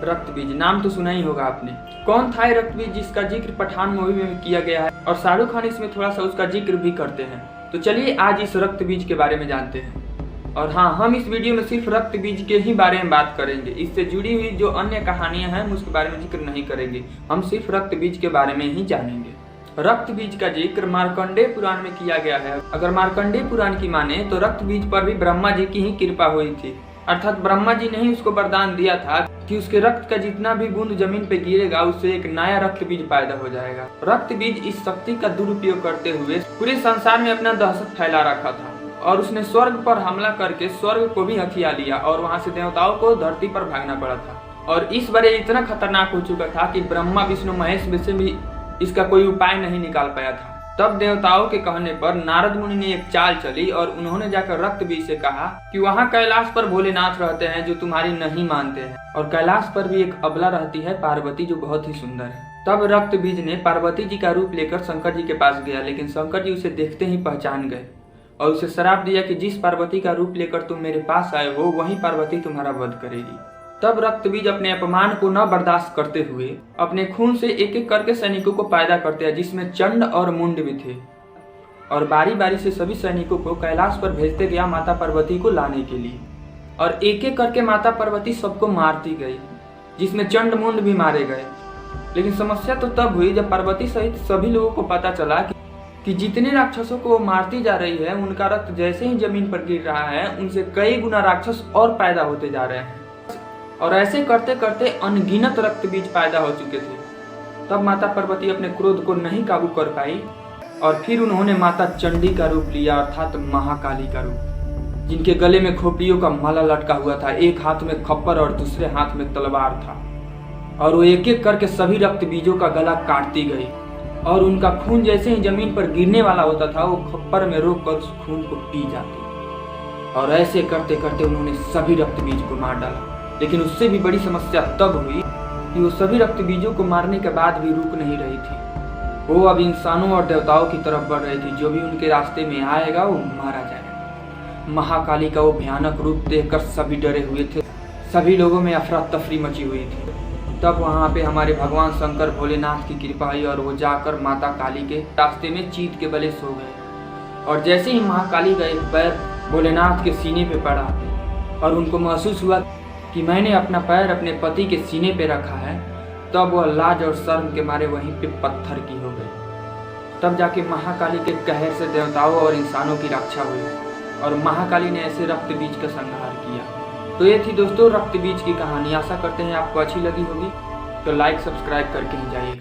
रक्त बीज नाम तो सुना ही होगा आपने। कौन था ये रक्त बीज जिसका जिक्र पठान मूवी में किया गया है और शाहरुख खान इसमें थोड़ा सा उसका जिक्र भी करते हैं। तो चलिए आज इस रक्त बीज के बारे में जानते हैं। और हाँ, हम इस वीडियो में सिर्फ रक्त बीज के ही बारे में बात करेंगे। इससे जुड़ी हुई जो अन्य कहानियां हैं हम उसके बारे में जिक्र नहीं करेंगे। हम सिर्फ रक्त बीज के बारे में ही जानेंगे। रक्त बीज का जिक्र मार्कंडेय पुराण में किया गया है। अगर मार्कंडेय पुराण की माने तो रक्त बीज पर भी ब्रह्मा जी की ही कृपा हुई थी। अर्थात ब्रह्मा जी ने ही उसको वरदान दिया था कि उसके रक्त का जितना भी बूंद जमीन पे गिरेगा उससे एक नया रक्त बीज पैदा हो जाएगा। रक्त बीज इस शक्ति का दुरुपयोग करते हुए पूरे संसार में अपना दहशत फैला रखा था और उसने स्वर्ग पर हमला करके स्वर्ग को भी हथिया लिया और वहां से देवताओं को धरती पर भागना पड़ा था। और इस बार इतना खतरनाक हो चुका था कि ब्रह्मा विष्णु महेश में से भी इसका कोई उपाय नहीं निकाल पाया था। तब देवताओं के कहने पर नारद मुनि ने एक चाल चली और उन्होंने जाकर रक्त बीज से कहा कि वहाँ कैलाश पर भोलेनाथ रहते हैं जो तुम्हारी नहीं मानते हैं, और कैलाश पर भी एक अबला रहती है पार्वती जो बहुत ही सुंदर है। तब रक्त बीज ने पार्वती जी का रूप लेकर शंकर जी के पास गया, लेकिन शंकर जी उसे देखते ही पहचान गए और उसे श्राप दिया कि जिस पार्वती का रूप लेकर तुम मेरे पास आए हो वही पार्वती तुम्हारा वध करेगी। तब रक्त बीज अपने अपमान को न बर्दाश्त करते हुए अपने खून से एक एक करके सैनिकों को पैदा करते हैं, जिसमें चंड और मुंड भी थे, और बारी बारी से सभी सैनिकों को कैलाश पर भेजते गया माता पार्वती को लाने के लिए। और एक एक करके माता पार्वती सबको मारती गई, जिसमें चंड मुंड भी मारे गए। लेकिन समस्या तो तब हुई जब पार्वती सहित सभी लोगों को पता चला कि जितने राक्षसों को वो मारती जा रही है उनका रक्त जैसे ही जमीन पर गिर रहा है उनसे कई गुना राक्षस और पैदा होते जा रहे हैं। और ऐसे करते करते अनगिनत रक्त बीज पैदा हो चुके थे। तब माता पार्वती अपने क्रोध को नहीं काबू कर पाई और फिर उन्होंने माता चंडी का रूप लिया, अर्थात महाकाली का रूप, जिनके गले में खोपड़ियों का माला लटका हुआ था। एक हाथ में खप्पर और दूसरे हाथ में तलवार था, और वो एक एक करके सभी रक्त बीजों का गला काटती गई और उनका खून जैसे ही जमीन पर गिरने वाला होता था वो खप्पर में रोक कर उस खून को पी जाती। और ऐसे करते करते उन्होंने सभी रक्त बीज को मार डाला। लेकिन उससे भी बड़ी समस्या तब हुई कि वो सभी रक्त बीजों को मारने के बाद भी रुक नहीं रही थी। वो अब इंसानों और देवताओं की तरफ बढ़ रही थी। जो भी उनके रास्ते में आएगा वो मारा जाएगा। महाकाली का वो भयानक रूप देखकर सभी डरे हुए थे। सभी लोगों में अफरा तफरी मची हुई थी। तब वहाँ पे हमारे भगवान शंकर भोलेनाथ की कृपा हुई और वो जाकर माता काली के रास्ते में चीत के बले सो गए। और जैसे ही महाकाली का एक पैर भोलेनाथ के सीने पे पड़ा और उनको महसूस हुआ कि मैंने अपना पैर अपने पति के सीने पे रखा है, तब वह लाज और शर्म के मारे वहीं पे पत्थर की हो गई। तब जाके महाकाली के कहर से देवताओं और इंसानों की रक्षा हुई और महाकाली ने ऐसे रक्त बीज का संहार किया। तो ये थी दोस्तों रक्त बीज की कहानी। आशा करते हैं आपको अच्छी लगी होगी। तो लाइक सब्सक्राइब करके ही जाइए।